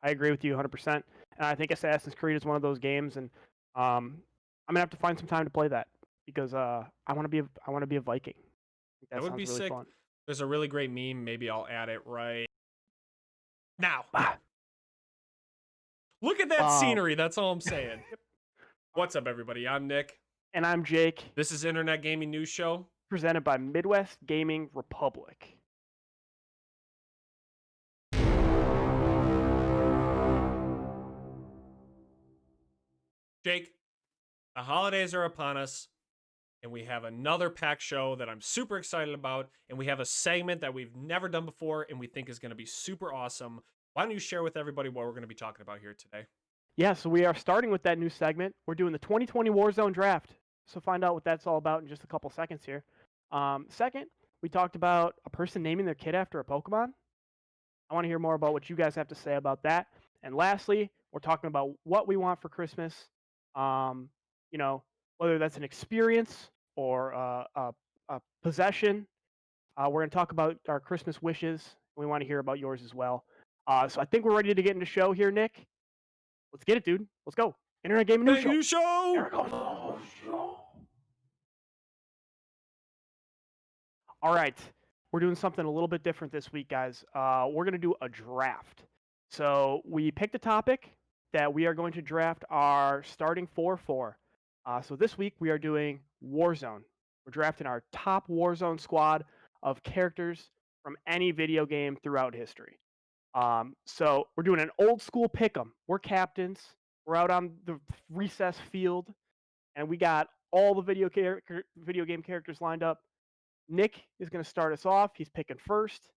I agree with you 100%. And I think Assassin's Creed is one of those games, and I'm gonna have to find some time to play that because I want to be a Viking. I think That that would be sounds really sick. fun. There's a really great meme. Maybe I'll add it right now. Ah, Look at that uh, scenery. That's all I'm saying. What's up, everybody? I'm Nick. and I'm Jake, This is Internet Gaming News Show. presented by Midwest Gaming Republic. Jake, the holidays are upon us, and we have another pack show that I'm super excited about, and we have a segment that we've never done before and we think is going to be super awesome. Why don't you share with everybody what we're going to be talking about here today? Yeah, so we are starting with that new segment. We're doing the 2020 Warzone Draft. So find out what that's all about in just a couple seconds here. Second, we talked about a person naming their kid after a Pokemon. I want to hear more about what you guys have to say about that. And lastly, we're talking about what we want for Christmas. Um, you know, whether that's an experience or a possession. We're going to talk about our Christmas wishes. We want to hear about yours as well. So I think we're ready to get into the show here, Nick. Let's get it, dude. Let's go. Internet Gaming News Thank Show. you, show. Here it goes. All right. We're doing something a little bit different this week, guys. We're going to do a draft. So we picked a topic that we are going to draft our starting four for. So this week we are doing Warzone. We're drafting our top Warzone squad of characters from any video game throughout history. So we're doing an old school pick 'em. We're captains. We're out on the recess field, and we got all the video game characters lined up. Nick is going to start us off. He's picking first,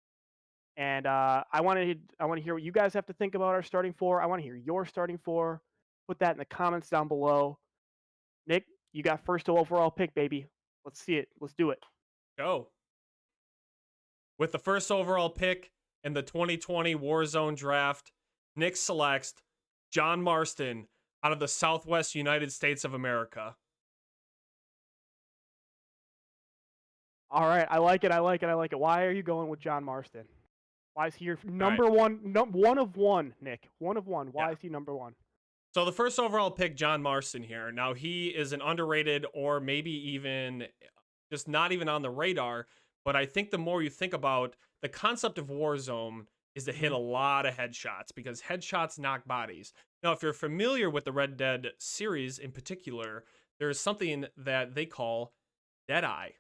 and I want to hear what you guys have to think about our starting four. I want to hear your starting four. Put that in the comments down below. Nick, you got first overall pick, baby. Let's see it. Let's do it. Go. With the first overall pick in the 2020 Warzone Draft, Nick selects John Marston out of the Southwest United States of America. All right, I like it. I like it. I like it. Why are you going with John Marston? Why is he your number right. one? One of one, Nick. One of one. Why Yeah. is he number one? So the first overall pick, John Marston here. Now he is an underrated or maybe even just not even on the radar. But I think the more you think about the concept of Warzone is to hit a lot of headshots because headshots knock bodies. Now, if you're familiar with the Red Dead series in particular, there's something that they call Deadeye.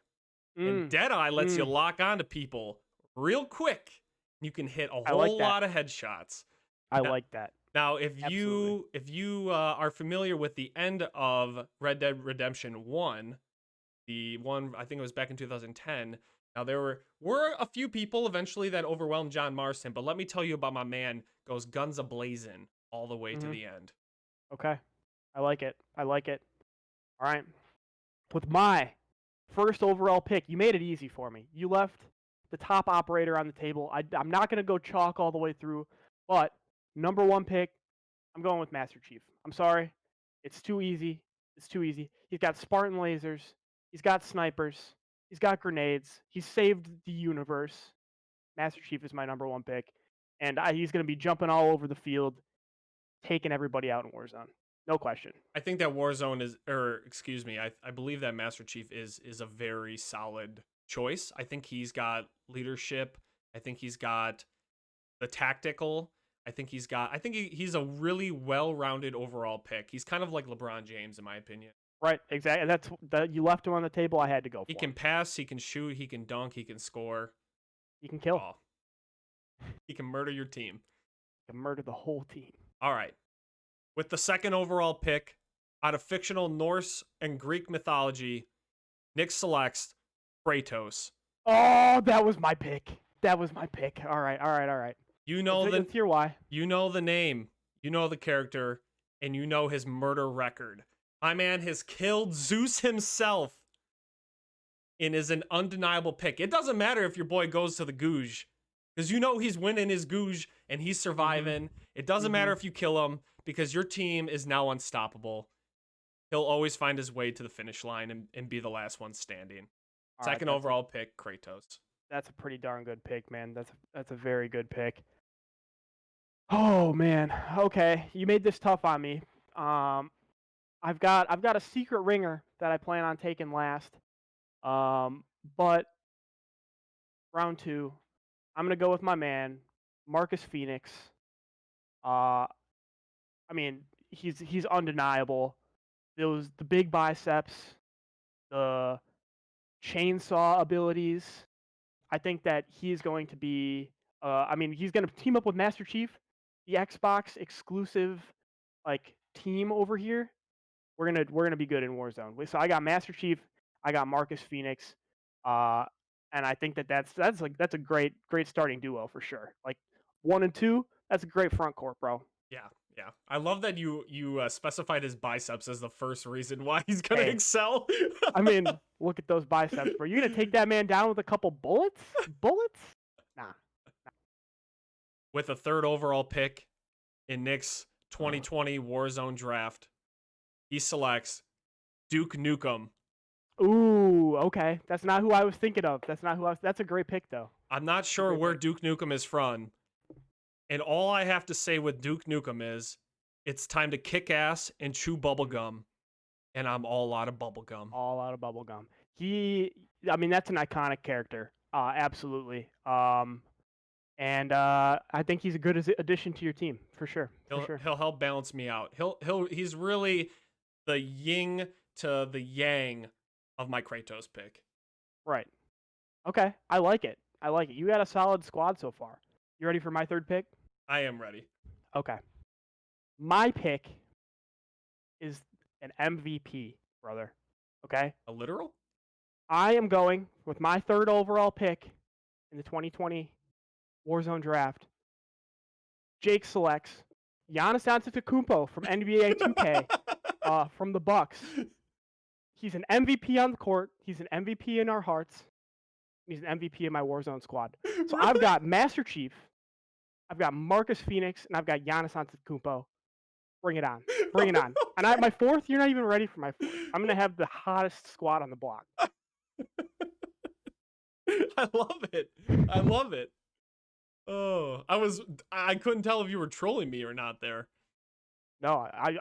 And Deadeye lets you lock onto people real quick. You can hit a whole lot of headshots. I like that. Now, if you are familiar with the end of Red Dead Redemption 1, the one I think it was back in 2010. Now there were a few people eventually that overwhelmed John Marston, but let me tell you about my man goes guns a-blazing all the way to the end. Okay. I like it. I like it. All right. With my first overall pick, you made it easy for me. You left the top operator on the table. I'm not going to go chalk all the way through, but number one pick, I'm going with Master Chief. I'm sorry. It's too easy. It's too easy. He's got Spartan lasers. He's got snipers. He's got grenades. He's saved the universe. Master Chief is my number one pick. And he's going to be jumping all over the field, taking everybody out in Warzone. No question. I think that Warzone is, or excuse me, I believe that Master Chief is a very solid choice. I think he's got leadership. I think he's got the tactical. I think he's a really well-rounded overall pick. He's kind of like LeBron James in my opinion. Right, exactly. That's that you left him on the table. I had to go for He can pass, he can shoot, he can dunk, he can score. He can kill. Oh. He can murder your team. He can murder the whole team. All right. With the second overall pick out of fictional Norse and Greek mythology, Nick selects Kratos. Oh, that was my pick. That was my pick. All right, all right, all right. You know let's hear why. You know the name, you know the character, and you know his murder record. My man has killed Zeus himself and is an undeniable pick. It doesn't matter if your boy goes to the Googe, because you know he's winning his Googe and he's surviving. It doesn't matter if you kill him, because your team is now unstoppable. He'll always find his way to the finish line and be the last one standing. Second overall pick, Kratos. That's a pretty darn good pick, man. That's a very good pick. Oh man. Okay, you made this tough on me. Um, I've got a secret ringer that I plan on taking last. Um, but round two, I'm gonna go with my man, Marcus Phoenix. Uh, I mean, he's undeniable. The big biceps, the chainsaw abilities. I think that he's going to be. I mean, he's going to team up with Master Chief, the Xbox exclusive like team over here. We're gonna be good in Warzone. So I got Master Chief, I got Marcus Phoenix, uh, and I think that that's a great starting duo for sure. Like 1 and 2, that's a great front court, bro. Yeah, yeah. I love that you specified his biceps as the first reason why he's gonna Hey, excel. I mean, look at those biceps, bro. You're gonna take that man down with a couple bullets? Bullets? Nah. With a third overall pick in Nick's 2020 Warzone Draft, he selects Duke Nukem. Ooh, okay. That's not who I was thinking of. That's not who I was. That's a great pick, though. I'm not That's a sure great where pick. Duke Nukem is from, and all I have to say with Duke Nukem is it's time to kick ass and chew bubblegum, and I'm all out of bubblegum. All out of bubblegum. I mean, that's an iconic character. Absolutely. And I think he's a good addition to your team for sure. For He'll sure. he'll help balance me out. He's really the yin to the yang of my Kratos pick. Right. Okay. I like it. I like it. You got a solid squad so far. You ready for my third pick? I am ready. Okay. My pick is an MVP, brother. Okay. A literal? I am going with my third overall pick in the 2020 Warzone Draft. Jake selects Giannis Antetokounmpo from NBA 2K, from the Bucks. He's an MVP on the court. He's an MVP in our hearts. He's an MVP in my Warzone squad. So I've got Master Chief, I've got Marcus Phoenix, and I've got Giannis Antetokounmpo. Bring it on. Bring it on. And my fourth, you're not even ready for my fourth. I'm going to have the hottest squad on the block. I love it. I love it. Oh, I couldn't tell if you were trolling me or not there. No, I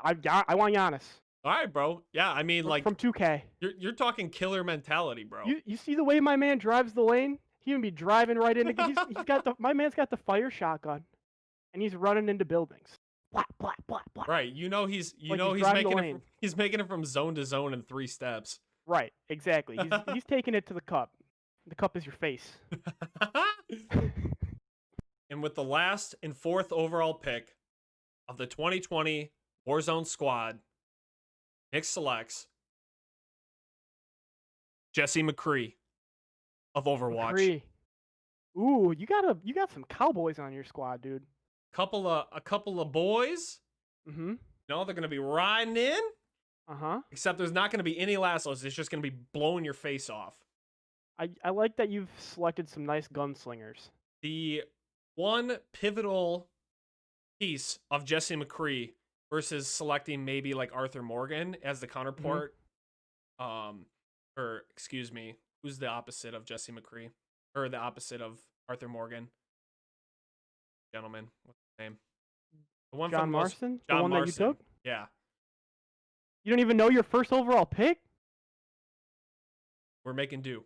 want Giannis. All right, bro. Yeah, I mean, like From 2K. you're talking killer mentality, bro. You see the way my man drives the lane? He would be driving right into. He's got my man's got the fire shotgun, and he's running into buildings. Blah blah blah blah. Right. You know he's Like he's driving the lane. he's making it from zone to zone in 3 steps. Right, exactly. He's taking it to the cup. The cup is your face. And with the last and fourth overall pick of the 2020 Warzone squad, Nick selects Jesse McCree of Overwatch. McCree. Ooh, you got some cowboys on your squad, dude. A couple of boys. Mm-hmm. No, they're gonna be riding in. Uh-huh. Except there's not gonna be any lassos. It's just gonna be blowing your face off. I like that you've selected some nice gunslingers. The one pivotal piece of Jesse McCree versus selecting maybe like Arthur Morgan as the counterpart. Or excuse me, who's the opposite of Jesse McCree? Or the opposite of Arthur Morgan? Gentleman, what's his name? The one John from Marston? John The one Marston. that you took? Yeah. You don't even know your first overall pick? We're making do.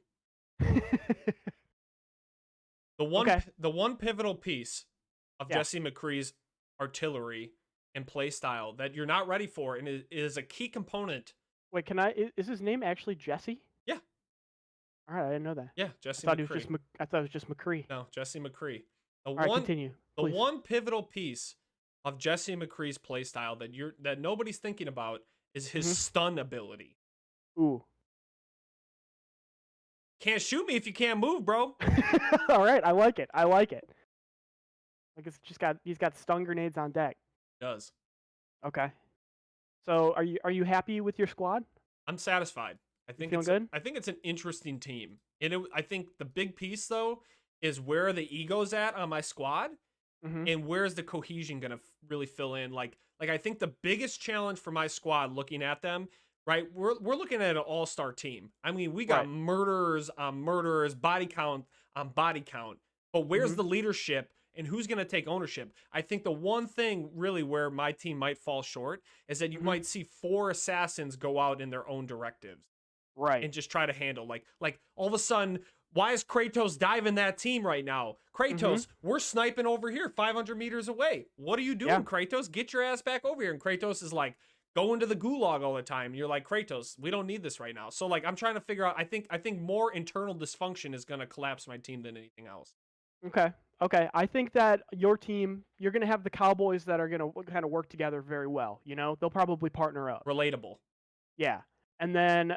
Okay. The one pivotal piece of Yeah. Jesse McCree's artillery and play style that you're not ready for and is a key component. Wait, is his name actually Jesse? Yeah. All right, I didn't know that. Yeah, Jesse I McCree. thought it was just McCree. No, Jesse McCree. All right, continue. The Please. one pivotal piece of Jesse McCree's play style that nobody's thinking about is his stun ability. Ooh. Can't shoot me if you can't move, bro. All right, I like it. Like he's got stun grenades on deck. Does. Okay. So are you happy with your squad? I'm satisfied. I think feeling good? I think it's an interesting team. And I think the big piece though is where are the egos at on my squad and where's the cohesion going to really fill in like I think the biggest challenge for my squad looking at them, right? We're looking at an all-star team. I mean, we got murderers on murderers, body count on body count. But where's the leadership and who's going to take ownership. I think the one thing really where my team might fall short is that you Mhm. might see 4 assassins go out in their own directives Right. and just try to handle like all of a sudden, why is Kratos diving that team right now? Mhm. Kratos, we're sniping over here 500 meters away. What are you Yeah. doing, Kratos? Get your ass back over here. And Kratos is like going to the gulag all the time. You're like, Kratos, we don't need this right now. So like I'm trying to figure out, I think more internal dysfunction is going to collapse my team than anything else. Okay. Okay. I think that your team, you're going to have the Cowboys that are going to kind of work together very well. You know, they'll probably partner up. Relatable. Yeah. And then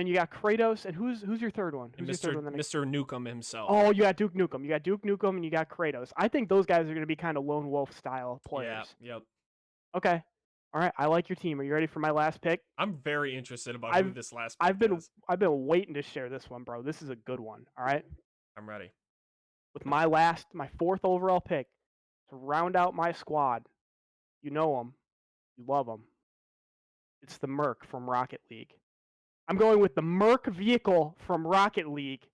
you got Kratos, and who's your third one? And Who's your third one? Mr. Nukem himself. Oh, you got Duke Nukem. You got Duke Nukem, and you got Kratos. I think those guys are going to be kind of lone wolf style Yeah, players. yep. Okay. All right. I like your team. Are you ready for my last pick? I'm very interested about who I've this last pick I've been is. I've been waiting to share this one, bro. This is a good one. All right. I'm ready. With my fourth overall pick to round out my squad. You know him. You love him. It's the Merc from Rocket League. I'm going with the Merc vehicle from Rocket League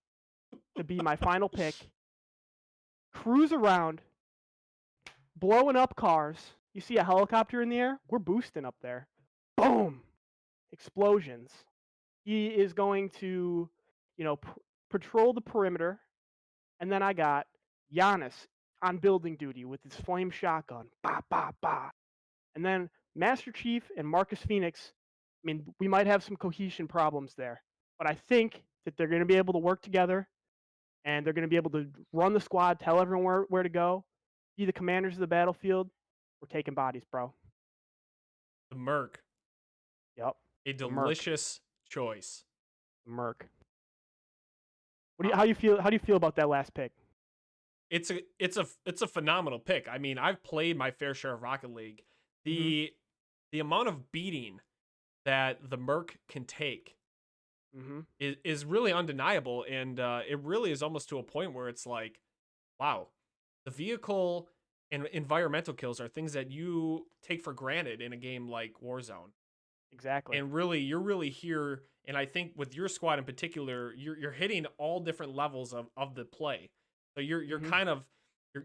to be my final pick. Cruise around, blowing up cars. You see a helicopter in the air? We're boosting up there. Boom! Explosions. He is going to, patrol the perimeter. And then I got Giannis on building duty with his flame shotgun. Ba, ba, ba. And then Master Chief and Marcus Phoenix. I mean, we might have some cohesion problems there, but I think that they're going to be able to work together, and they're going to be able to run the squad, tell everyone where to go, be the commanders of the battlefield. We're taking bodies, bro. The Merc. Yep. A The Merc. delicious choice. The Merc. Wow. How do you feel about that last pick? It's a phenomenal pick. I mean, I've played my fair share of Rocket League. Mm-hmm. The amount of beating that the Merc can take Mm-hmm. is really undeniable, and it really is almost to a point where it's like, wow, the vehicle and environmental kills are things that you take for granted in a game like Warzone. Exactly. And really, you're really here, and I think with your squad in particular, you're hitting all different levels of the play. So you're Mm-hmm. kind of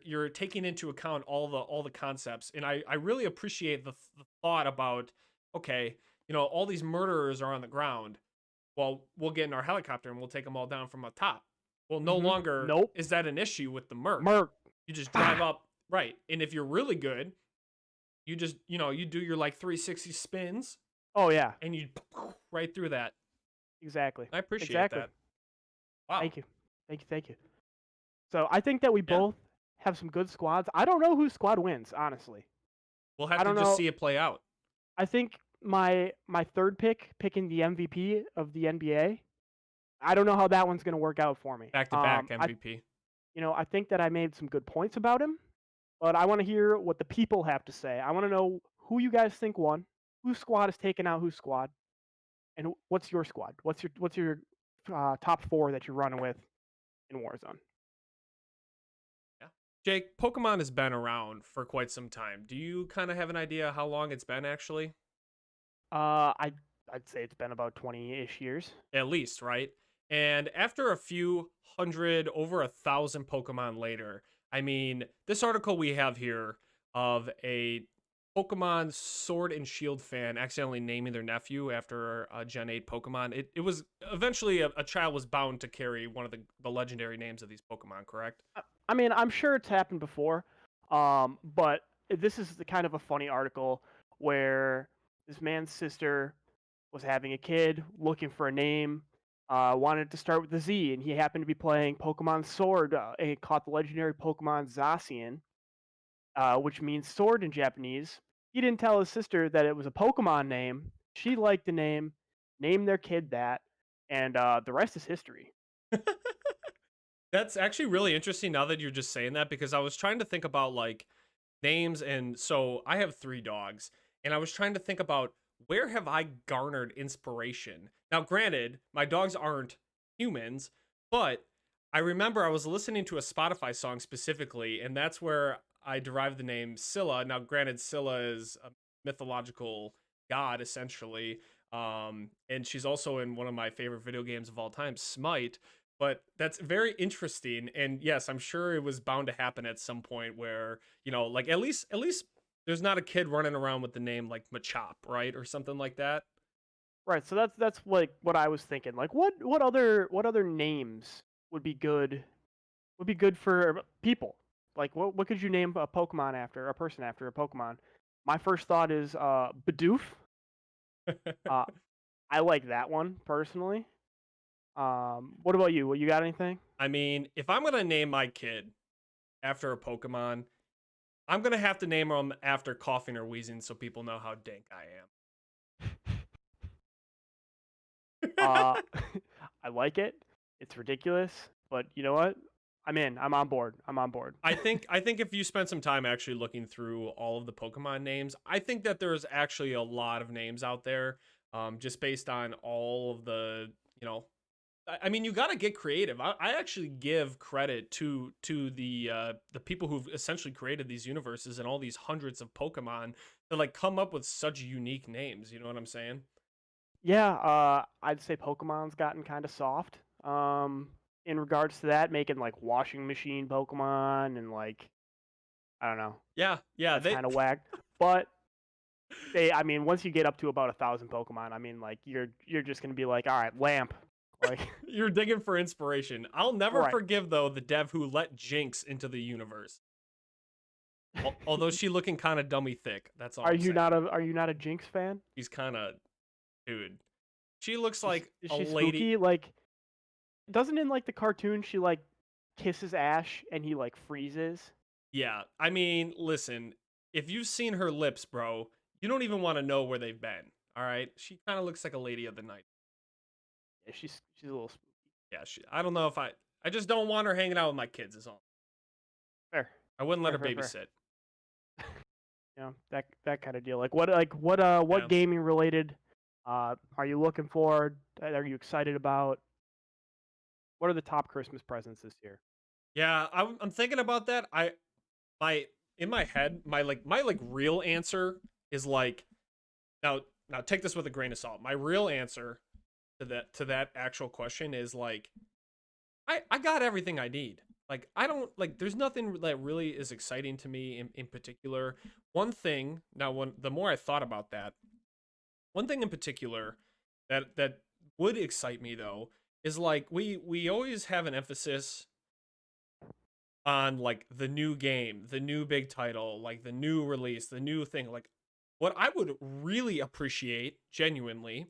you're taking into account all the concepts, and I really appreciate the thought about, okay, all these murderers are on the ground. Well, we'll get in our helicopter and we'll take them all down from up top. Well, no Mm-hmm. longer Nope. is that an issue with the Merc. Merc. You just drive Ah. up, right, and if you're really good, you just you do your like 360 spins Oh yeah. and you right through that. Exactly. I appreciate Exactly. that. Wow. Thank you. Thank you. Thank you. So I think that we Yeah. both have some good squads. I don't know whose squad wins, honestly. We'll have I to don't just know. see it play out. I think my third pick, picking the MVP of the NBA, I don't know how that one's going to work out for me. Back to back MVP. I think that I made some good points about him, but I want to hear what the people have to say. I want to know who you guys think won, whose squad is taking out whose squad, and what's your squad? What's your top four that you're running with in Warzone? Yeah. Jake, Pokemon has been around for quite some time. Do you kind of have an idea how long it's been actually? I'd say it's been about 20-ish years. At least, right? And after a few hundred, over 1,000 Pokemon later, I mean, this article we have here of a Pokemon Sword and Shield fan accidentally naming their nephew after a Gen 8 Pokemon. It was eventually a child was bound to carry one of the legendary names of these Pokemon, correct? I mean, I'm sure it's happened before, but this is the kind of a funny article where this man's sister was having a kid, looking for a name, wanted to start with the Z, and he happened to be playing Pokemon Sword, and he caught the legendary Pokemon Zacian, which means sword in Japanese. He didn't tell his sister that it was a Pokemon name. She liked the name, named their kid that, and the rest is history. That's actually really interesting now that you're just saying that, because I was trying to think about like names, and so I have 3 dogs, and I was trying to think about where have I garnered inspiration. Now granted, my dogs aren't humans, but I remember I was listening to a Spotify song specifically, and that's where I derived the name Scylla. Now granted, Scylla is a mythological god essentially, and she's also in one of my favorite video games of all time, Smite. But that's very interesting. And yes, I'm sure it was bound to happen at some point where, like at least there's not a kid running around with the name like Machop, right? Or something like that. Right. So that's like what I was thinking. Like what other names would be good for people? Like what could you name a Pokemon after, a person after a Pokemon? My first thought is Bidoof. Uh I like that one personally. What about you? What, you got anything? I mean, if I'm gonna name my kid after a Pokemon, I'm gonna have to name him after coughing or wheezing so people know how dank I Uh am. I like it. It's ridiculous, but you know what? I'm in. I'm on board. I'm on board. I think if you spend some time actually looking through all of the Pokemon names, I think that there's actually a lot of names out there, just based on all of the, you know, I mean, you got to get creative. I actually give credit to the people who've essentially created these universes and all these hundreds of Pokemon to like come up with such unique names. You know what I'm saying? Yeah, I'd say Pokemon's gotten kind of soft. In regards to that, making like washing machine Pokemon and like I don't know, Yeah, yeah. that's They kind of whack. But I mean, once you get up to about 1,000 Pokemon, I mean, like you're just gonna be like, all right, lamp, like You're digging for inspiration. I'll never right. forgive though the dev who let Jinx into the universe. Although she looking kind of dummy thick. That's all Are I'm you saying. not a Jinx fan? He's kind of dude. She looks Is like is a she lady. spooky? Like, doesn't in like the cartoon she like kisses Ash and he like freezes? Yeah. I mean, listen, if you've seen her lips, bro, you don't even want to know where they've been. All right? She kind of looks like a lady of the night. Yeah, she's a little Yeah, I don't know if I just don't want her hanging out with my kids is all. fair, I wouldn't let fair, her fair, fair. babysit. You know, that kind of deal. Like what Yeah. gaming related are you looking for? Are you excited about? What are the top Christmas presents this year? Yeah, I'm thinking about that. My in my head, my real answer is like now take this with a grain of salt. My real answer to that actual question is like I got everything I need. Like I don't like there's nothing that really is exciting to me in particular. One thing, now when the more I thought about that, one thing in particular that would excite me though is like we always have an emphasis on like the new game, the new big title, like the new release, the new thing. Like what I would really appreciate genuinely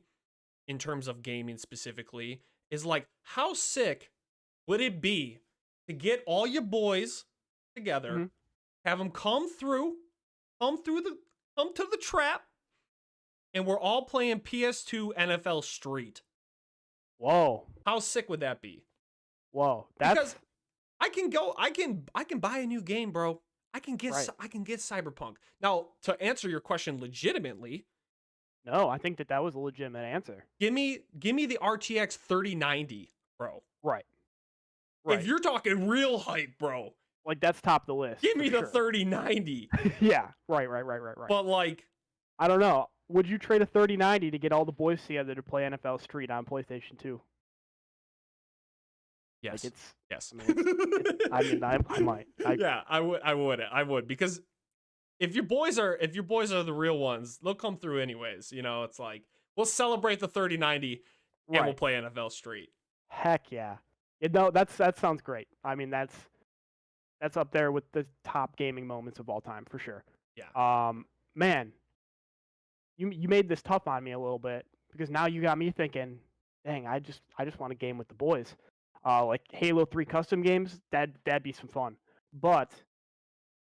in terms of gaming specifically is like how sick would it be to get all your boys together, Hmm. have them come through the come to the trap, and we're all playing PS2 NFL Street. Whoa, How sick would that be? whoa, Because that's I can buy a new game, bro. right. I can get Cyberpunk. Now, to answer your question legitimately, No, I think that was a legitimate answer. give me the RTX 3090, bro. Right, If right. you're talking real hype, bro, Like that's top of the list give for me the sure. 3090. Yeah, right, right, right, right, right. But like, I don't know. Would you trade a 3090 to get all the boys together to play NFL Street on PlayStation 2? Like yes. it's, Yes. I mean, I might. Yeah, I would because if your boys are the real ones, they'll come through anyways. It's like we'll celebrate the 3090 and we'll Right. play NFL Street. Heck yeah. No, that sounds great. I mean, that's up there with the top gaming moments of all time for sure. Yeah. Man, you made this tough on me a little bit because now you got me thinking, dang, I just want a game with the boys. Like Halo 3 custom games, that'd be some fun. But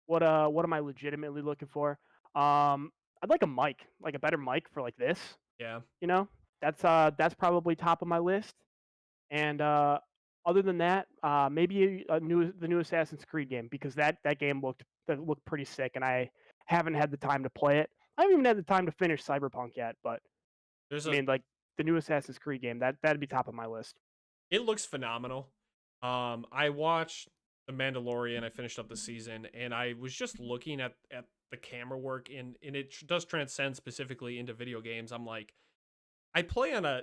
what am I legitimately looking for? I'd like a mic, like a better mic for like this, Yeah. you know? That's probably top of my list. And other than that, maybe the new Assassin's Creed game because that game looked pretty sick, and I haven't had the time to play it. I haven't even had the time to finish Cyberpunk yet, but There's I a mean, like the new Assassin's Creed game, that'd be top of my list. It looks phenomenal. I watched The Mandalorian. I finished up the season, and I was just looking at the camera work, and it does transcend specifically into video games. I'm like, I play on a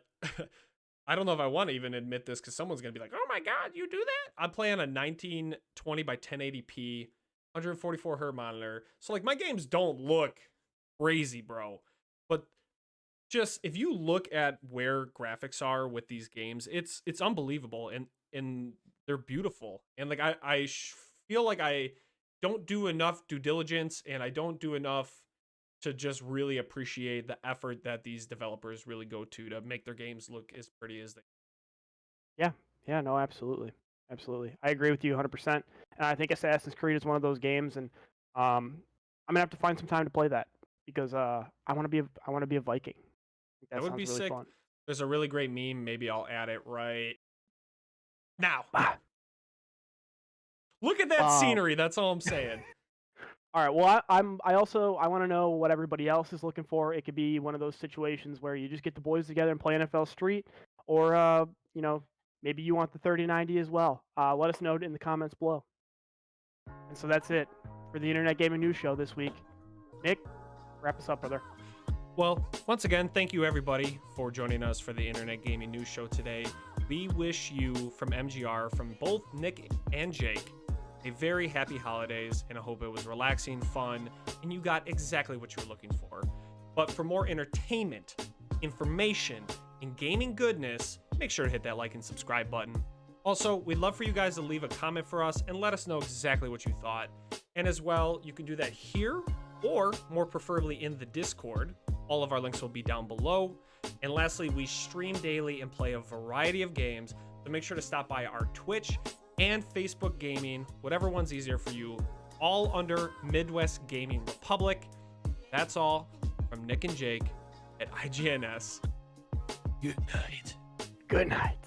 I don't know if I want to even admit this because someone's going to be like, oh my God, you do that? I'm playing a 1920 by 1080p, 144 hertz monitor. So like my games don't look crazy, bro. But just if you look at where graphics are with these games, it's unbelievable and they're beautiful. And like I feel like I don't do enough due diligence and I don't do enough to just really appreciate the effort that these developers really go to make their games look as pretty as they. Yeah, yeah, no, absolutely, absolutely. I agree with you 100%. And I think Assassin's Creed is one of those games, and I'm gonna have to find some time to play that because I want to be I want to be a Viking. I think That that would be sounds really sick. fun. There's a really great meme. Maybe I'll add it right now. Ah, Look at that uh, scenery. That's all I'm saying. all right. Well, I want to know what everybody else is looking for. It could be one of those situations where you just get the boys together and play NFL Street, or you know, maybe you want the 3090 as well. Let us know in the comments below. And so that's it for the Internet Gaming News Show this week. Nick, wrap us up, brother. Well, once again, thank you everybody for joining us for the Internet Gaming News Show today. We wish you from MGR, from both Nick and Jake, a very happy holidays, and I hope it was relaxing, fun, and you got exactly what you were looking for. But for more entertainment, information, and gaming goodness, make sure to hit that like and subscribe button. Also, we'd love for you guys to leave a comment for us and let us know exactly what you thought. And as well, you can do that here or more preferably in the Discord. All of our links will be down below. And lastly, we stream daily and play a variety of games, so make sure to stop by our Twitch and Facebook Gaming, whatever one's easier for you, all under Midwest Gaming Republic. That's all from Nick and Jake at IGNS. Good night. Good night.